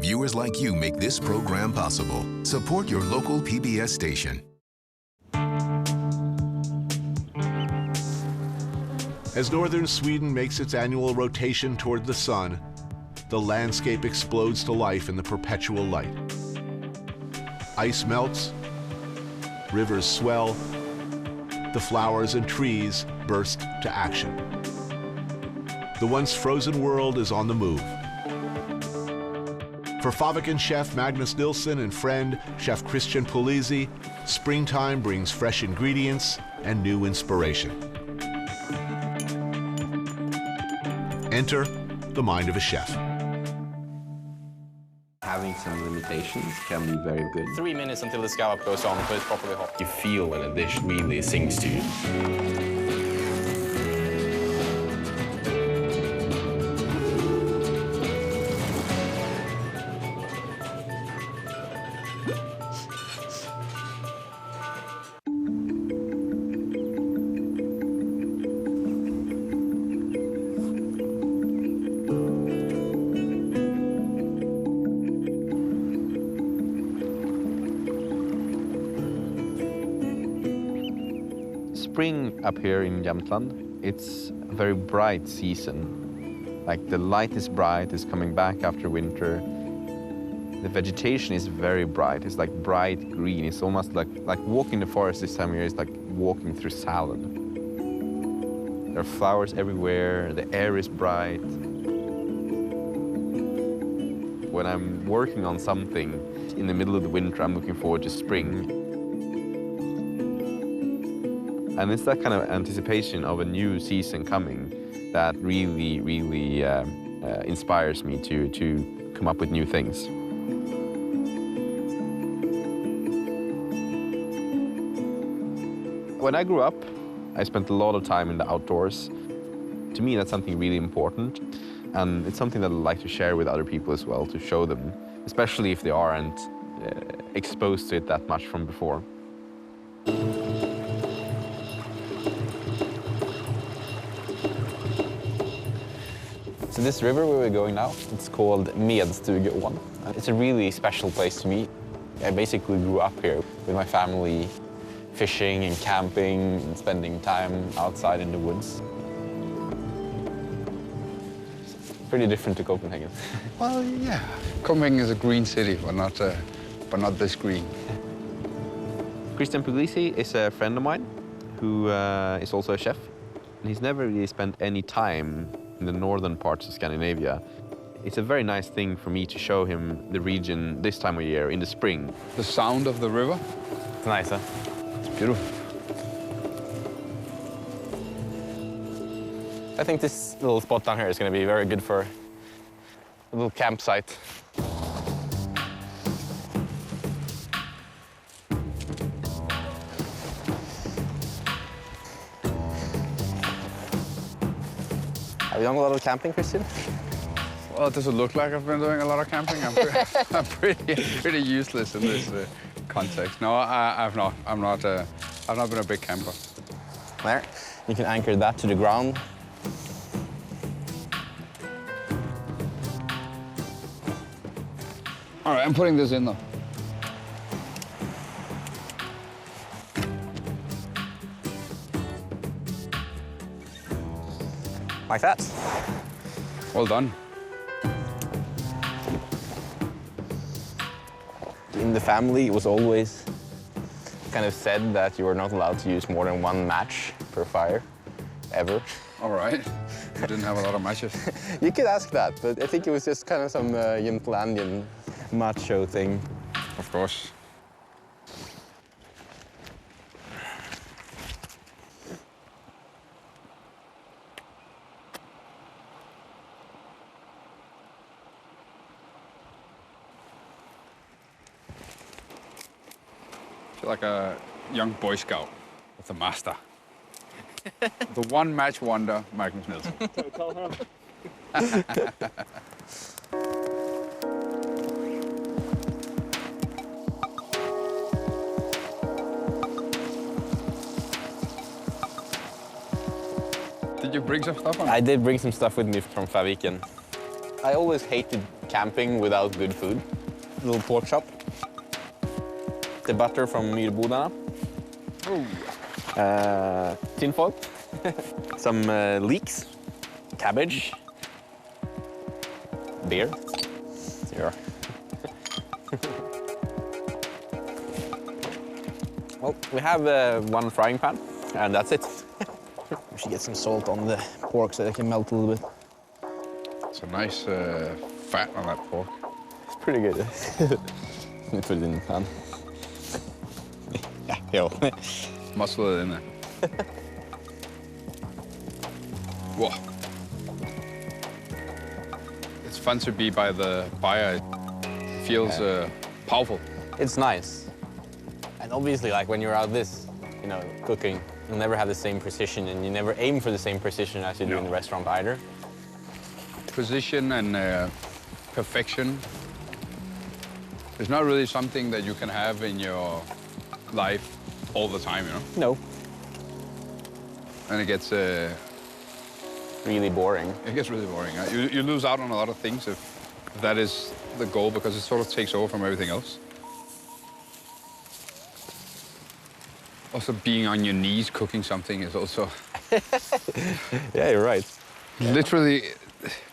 Viewers like you make this program possible. Support your local PBS station. As northern Sweden makes its annual rotation toward the sun, the landscape explodes to life in the perpetual light. Ice melts, rivers swell, the flowers and trees burst to action. The once frozen world is on the move. For Fäviken chef Magnus Nilsson and friend chef Christian Polizzi, springtime brings fresh ingredients and new inspiration. Enter the mind of a chef. Having some limitations can be very good. 3 minutes until the scallop goes on, so it's properly hot. You feel when a dish really sings to you. Spring up here in Jämtland, it's a very bright season. Like the light is bright, it's coming back after winter. The vegetation is very bright, it's like bright green. It's almost like walking the forest this time of year is like walking through salad. There are flowers everywhere, the air is bright. When I'm working on something in the middle of the winter, I'm looking forward to spring. And it's that kind of anticipation of a new season coming that really, really inspires me to come up with new things. When I grew up, I spent a lot of time in the outdoors. To me, that's something really important. And it's something that I like to share with other people as well, to show them, especially if they aren't exposed to it that much from before. So this river where we're going now, it's called Medstugeån. It's a really special place to me. I basically grew up here with my family, fishing and camping and spending time outside in the woods. It's pretty different to Copenhagen. Well, yeah. Copenhagen is a green city, but not this green. Christian Puglisi is a friend of mine who is also a chef. And he's never really spent any time in the northern parts of Scandinavia. It's a very nice thing for me to show him the region this time of year in the spring. The sound of the river. It's nice, huh? It's beautiful. I think this little spot down here is going to be very good for a little campsite. Have you done a lot of camping, Christian? Well, does it look like I've been doing a lot of camping? I'm pretty useless in this context. No, I've not. I've not been a big camper. There. You can anchor that to the ground. All right, I'm putting this in though. Like that. Well done. In the family, it was always kind of said that you were not allowed to use more than one match per fire, ever. All right. You didn't have a lot of matches. You could ask that, but I think it was just kind of some Jämtlandian macho thing. Of course. Like a young Boy Scout with a master. The one-match wonder, Magnus Nilsson. Did you bring some stuff on? I did bring some stuff with me from Fäviken. I always hated camping without good food. Little pork chop. The butter from Myrbodarna. Tinfoil. Some leeks. Cabbage. Beer. Here. Well, we have one frying pan, and that's it. We should get some salt on the pork so they can melt a little bit. It's a nice fat on that pork. It's pretty good. Let me put it in the pan. Yeah, yo. Muscle it in there. Whoa. It's fun to be by the fire. It feels powerful. It's nice. And obviously, like when you're out cooking, you'll never have the same precision, and you never aim for the same precision as you do in the restaurant either. Precision and perfection is not really something that you can have in your life all the time, you know? No. And it gets Really boring. It gets really boring. You lose out on a lot of things if that is the goal, because it sort of takes over from everything else. Also, being on your knees cooking something is also... Yeah, you're right. Literally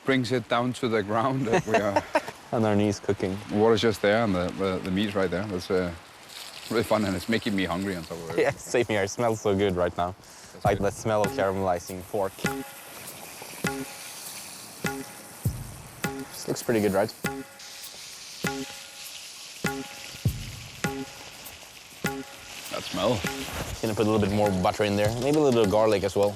brings it down to the ground that we are... On our knees cooking. Water's just there and the meat's right there. That's really fun, and it's making me hungry on top of it. Yeah, same here. It smells so good right now. Like the smell of caramelizing pork. This looks pretty good, right? That smell. Gonna put a little bit more butter in there. Maybe a little bit of garlic as well.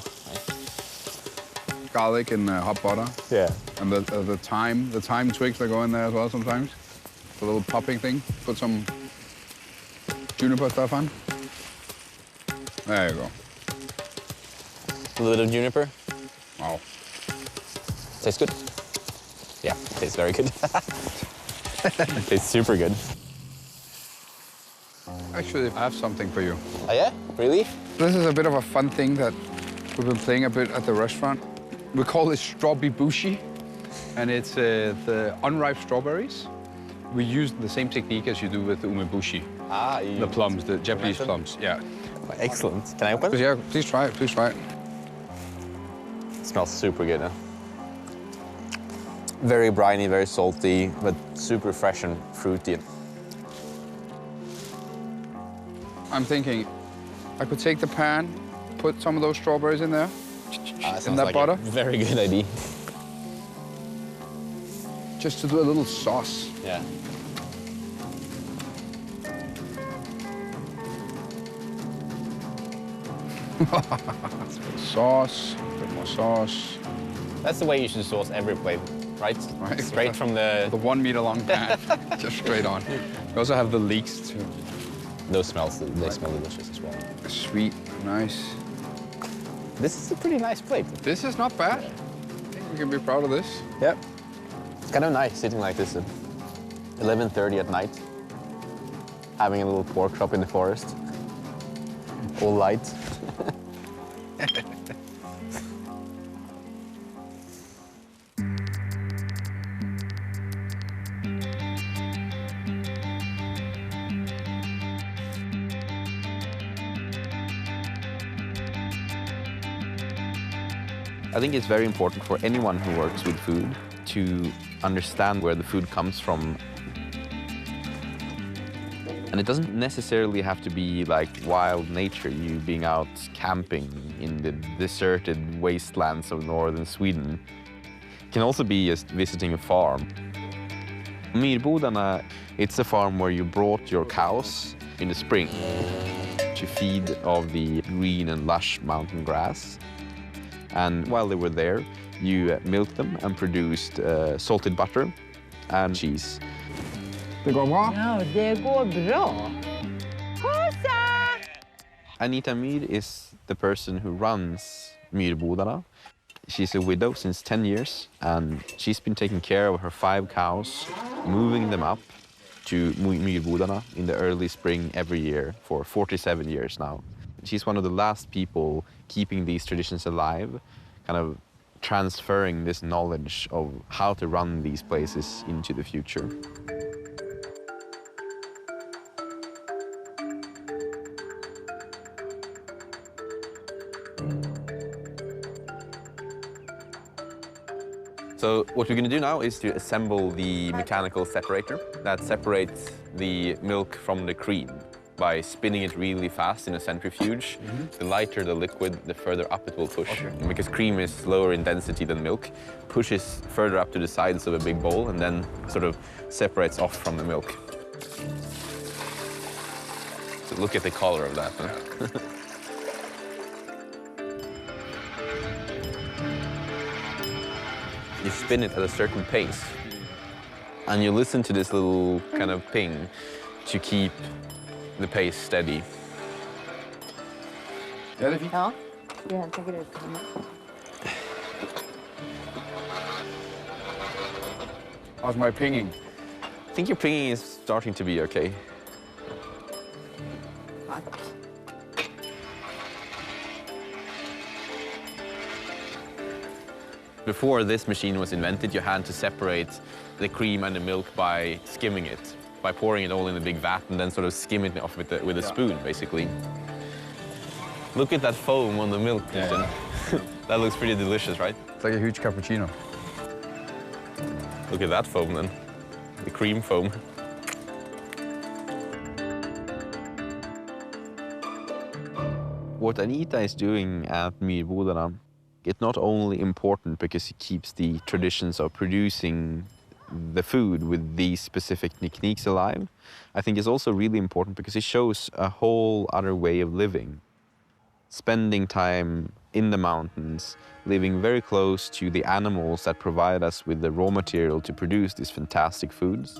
Garlic and hot butter. Yeah. And the thyme twigs that go in there as well sometimes. The little popping thing. Put some juniper stuff on. There you go. A little bit of juniper. Wow. Tastes good? Yeah, tastes very good. Tastes super good. Actually, I have something for you. Oh yeah? Really? This is a bit of a fun thing that we've been playing a bit at the restaurant. We call it strawbibushi, and it's the unripe strawberries. We use the same technique as you do with the umeboshi. Ah, The plums, the Japanese plums, yeah. Excellent. Can I open? Yeah, please try it, please try it. It smells super good, huh? Very briny, very salty, but super fresh and fruity. I'm thinking I could take the pan, put some of those strawberries in there, in that like butter, a very good idea. just to do a little sauce. Yeah. Sauce, a bit more sauce. That's the way you should sauce every plate, right? Right. Straight from the... The 1 meter long pan, just straight on. We also have the leeks too. Those smells, they smell delicious as well. Sweet, nice. This is a pretty nice plate. This is not bad. I think we can be proud of this. Yep. It's kind of nice sitting like this at 11:30 at night, having a little pork chop in the forest, all light. I think it's very important for anyone who works with food to understand where the food comes from. And it doesn't necessarily have to be like wild nature, you being out camping in the deserted wastelands of northern Sweden. It can also be just visiting a farm. Myrbodarna, it's a farm where you brought your cows in the spring to feed of the green and lush mountain grass. And while they were there, you milked them and produced salted butter and cheese. Det går bra. Ja, det går bra. Kosa! Anita Myhr is the person who runs Myrbodarna. She's a widow since 10 years, and she's been taking care of her 5 cows, moving them up to Myrbodarna in the early spring every year for 47 years now. She's one of the last people keeping these traditions alive, kind of transferring this knowledge of how to run these places into the future. So what we're going to do now is to assemble the mechanical separator that separates the milk from the cream by spinning it really fast in a centrifuge. The lighter the liquid, the further up it will push. And because cream is lower in density than milk, pushes further up to the sides of a big bowl and then sort of separates off from the milk. So look at the color of that. Huh? You spin it at a certain pace, and you listen to this little kind of ping to keep the pace steady. Ja, det er fint. Ja, jag tänker ut på henne. How's my pinging? I think your pinging is starting to be okay. Tack. Before this machine was invented, you had to separate the cream and the milk by skimming it, by pouring it all in a big vat and then sort of skim it off with a spoon, basically. Look at that foam on the milk, Christian. That looks pretty delicious, right? It's like a huge cappuccino. Look at that foam then, the cream foam. What Anita is doing at Myrbodarna, it's not only important because it keeps the traditions of producing the food with these specific techniques alive. I think it's also really important because it shows a whole other way of living. Spending time in the mountains, living very close to the animals that provide us with the raw material to produce these fantastic foods.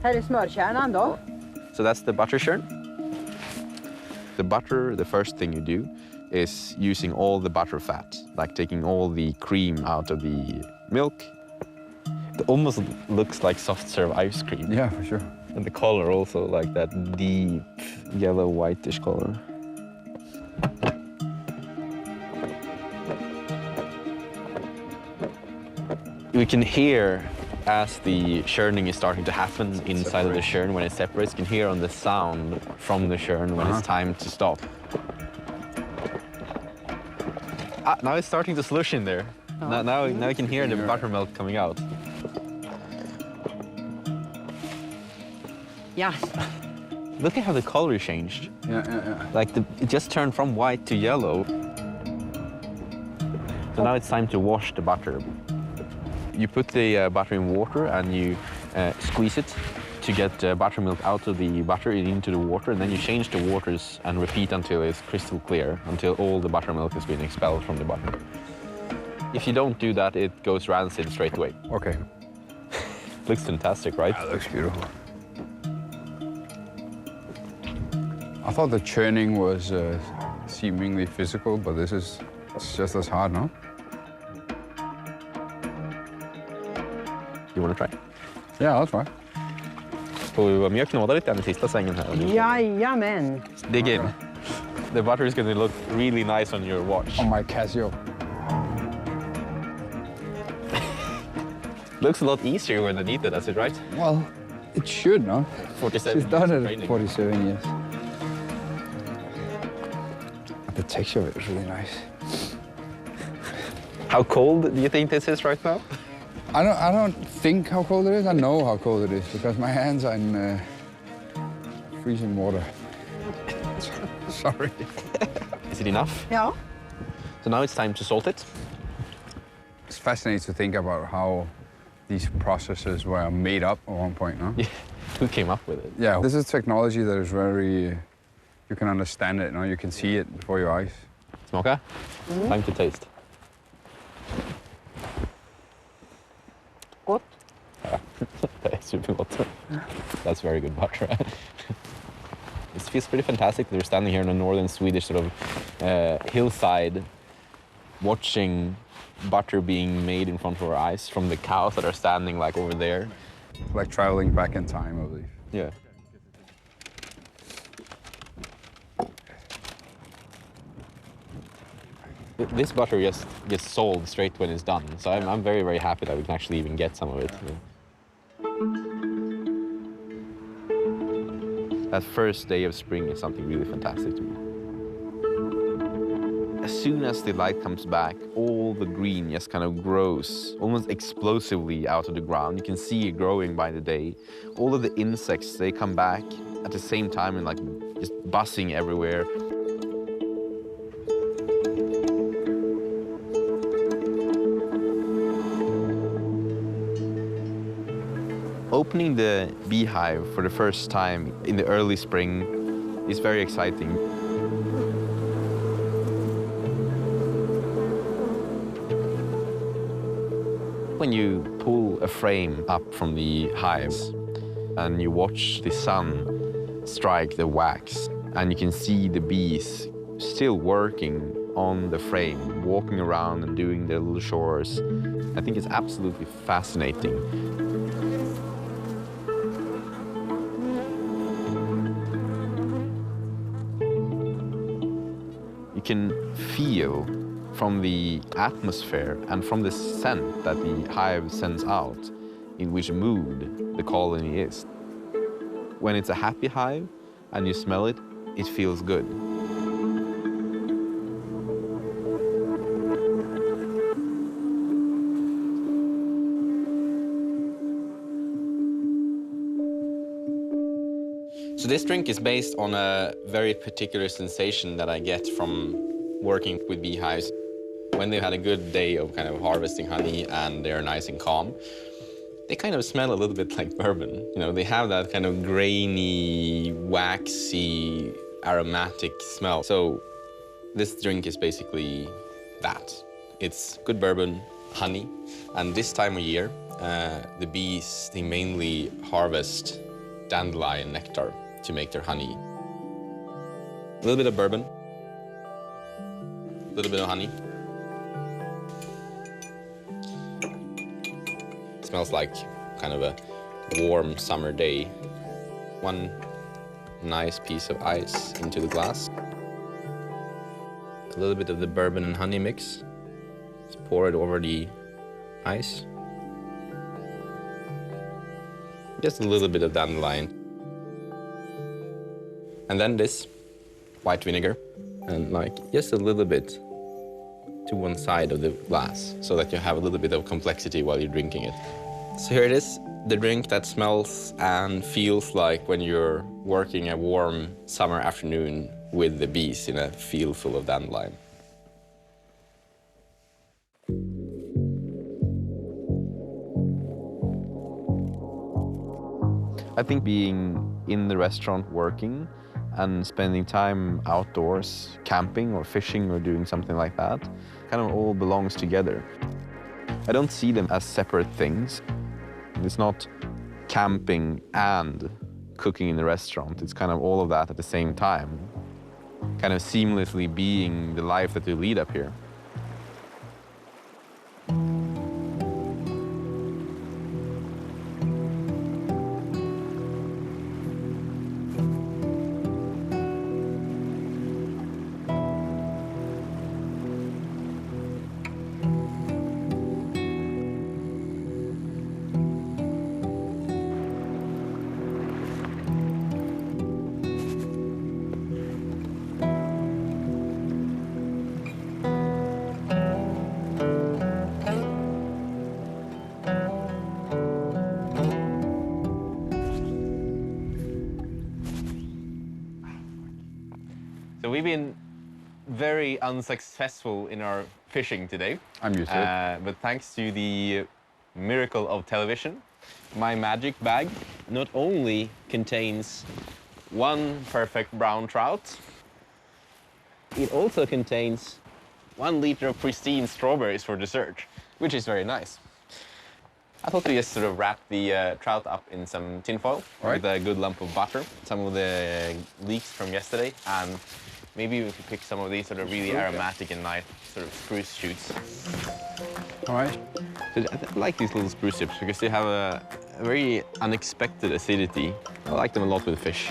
Här är smörkärnan då. So that's the butter churn. The butter, the first thing you do is using all the butter fat, like taking all the cream out of the milk. It almost looks like soft serve ice cream. Yeah, for sure. And the color also, like that deep yellow whitish color. We can hear as the churning is starting to happen inside of the churn when it separates, you can hear on the sound from the churn when it's time to stop. Ah, now it's starting to slush in there. Now you can hear the buttermilk coming out. Ja. Look at how the color changed. Yeah. Like it just turned from white to yellow. So now it's time to wash the butter. You put the butter in water and you squeeze it to get buttermilk out of the butter into the water, and then you change the waters and repeat until it's crystal clear, until all the buttermilk has been expelled from the butter. If you don't do that, it goes rancid straight away. Okay. Looks fantastic, right? That looks beautiful. I thought the churning was seemingly physical, but it's just as hard, no? You want to try? Yeah, I'll try. Får vi vara med och knåda lite i sista svängen här? Jajamän. Dig in. The butter is going to look really nice on your watch. On my Casio. Looks a lot easier when Anita does it, right? Well, it should, no? 47 She's done years of it training. at 47 years. The texture of it is really nice. How cold do you think this is right now? I don't think how cold it is. I know how cold it is because my hands are in freezing water. Sorry. Is it enough? Ja. So now it's time to salt it. It's fascinating to think about how these processes were made up at one point, no? Yeah. Who came up with it? Yeah, this is technology that is very, you can understand it, no? You can see it before your eyes. Smaka? Time to taste. Gott. Det är supergott. That's very good butter. It feels pretty fantastic that we're standing here in a northern Swedish sort of hillside watching butter being made in front of our eyes from the cows that are standing like over there. Like traveling back in time, I believe. Yeah. This butter just gets sold straight when it's done, so I'm very, very happy that we can actually even get some of it. That first day of spring is something really fantastic to me. As soon as the light comes back, all the green just kind of grows almost explosively out of the ground. You can see it growing by the day. All of the insects, they come back at the same time and like just buzzing everywhere. Opening the beehive for the first time in the early spring is very exciting. When you pull a frame up from the hives and you watch the sun strike the wax and you can see the bees still working on the frame, walking around and doing their little chores, I think it's absolutely fascinating. You can feel from the atmosphere and from the scent that the hive sends out in which mood the colony is. When it's a happy hive and you smell it, it feels good. So this drink is based on a very particular sensation that I get from working with beehives. When they've had a good day of kind of harvesting honey and they're nice and calm, they kind of smell a little bit like bourbon. You know, they have that kind of grainy, waxy, aromatic smell. So this drink is basically that. It's good bourbon, honey, and this time of year, the bees, they mainly harvest dandelion nectar to make their honey. A little bit of bourbon, a little bit of honey. It smells like kind of a warm summer day. One nice piece of ice into the glass. A little bit of the bourbon and honey mix. Just pour it over the ice. Just a little bit of dandelion. And then this white vinegar, and like just a little bit to one side of the glass so that you have a little bit of complexity while you're drinking it. So here it is, the drink that smells and feels like when you're working a warm summer afternoon with the bees in a field full of dandelion. I think being in the restaurant working and spending time outdoors, camping or fishing or doing something like that, kind of all belongs together. I don't see them as separate things. It's not camping and cooking in the restaurant. It's kind of all of that at the same time, kind of seamlessly being the life that you lead up here. So we've been very unsuccessful in our fishing today. I'm used to it. But thanks to the miracle of television, my magic bag not only contains one perfect brown trout, it also contains 1 liter of pristine strawberries for dessert, which is very nice. I thought we just sort of wrap the trout up in some tin foil with a good lump of butter, some of the leeks from yesterday, and maybe we could pick some of these sort of really aromatic and nice sort of spruce shoots. All right. So I like these little spruce tips because they have a very unexpected acidity. I like them a lot with fish.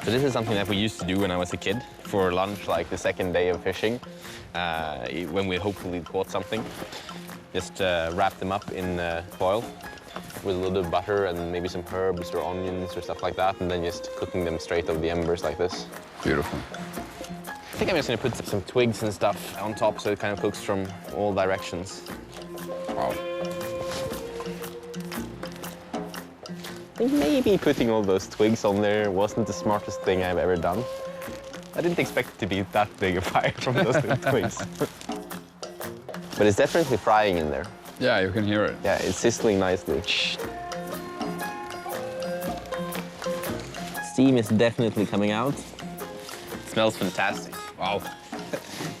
So this is something that we used to do when I was a kid for lunch, like the second day of fishing, when we hopefully caught something. Just wrap them up in foil with a little bit of butter and maybe some herbs or onions or stuff like that, and then just cooking them straight over the embers like this. Beautiful. I think I'm just gonna put some twigs and stuff on top so it kind of cooks from all directions. Wow. I think maybe putting all those twigs on there wasn't the smartest thing I've ever done. I didn't expect it to be that big a fire from those little twigs. But it's definitely frying in there. Yeah, you can hear it. Yeah, it's sizzling nicely. Steam is definitely coming out. It smells fantastic. Wow.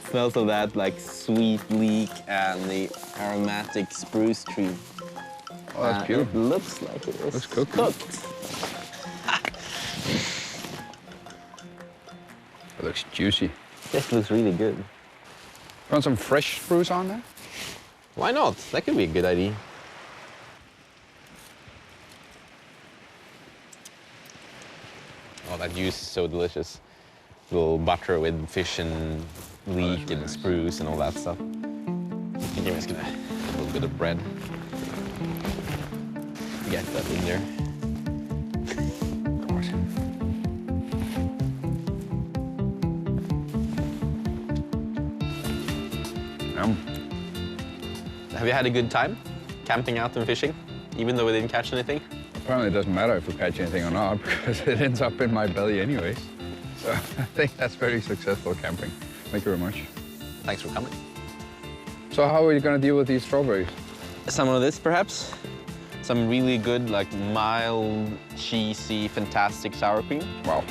Smells of that like sweet leek and the aromatic spruce tree. Oh, that's beautiful. It looks like it is Looks cooked. It looks juicy. This looks really good. Want some fresh spruce on there? Why not? That could be a good idea. Oh, that juice is so delicious. Little butter with fish and leek and spruce and all that stuff. I think I'm just gonna a little bit of bread. Get that in there. Have you had a good time camping out and fishing, even though we didn't catch anything? Apparently it doesn't matter if we catch anything or not because it ends up in my belly anyways. So I think that's very successful camping. Thank you very much. Thanks for coming. So how are you going to deal with these strawberries? Some of this, perhaps. Some really good, like mild, cheesy, fantastic sour cream. Wow.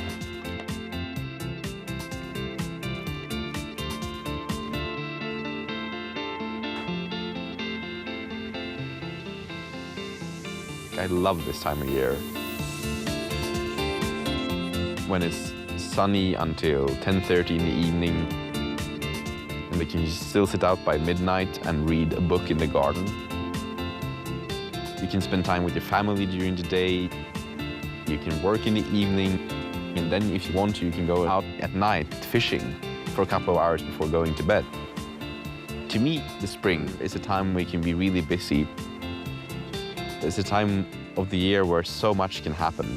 I love this time of year. When it's sunny until 10:30 in the evening, and we can still sit out by midnight and read a book in the garden. You can spend time with your family during the day. You can work in the evening, and then if you want to, you can go out at night fishing for a couple of hours before going to bed. To me, the spring is a time we can be really busy. It's a time of the year where so much can happen.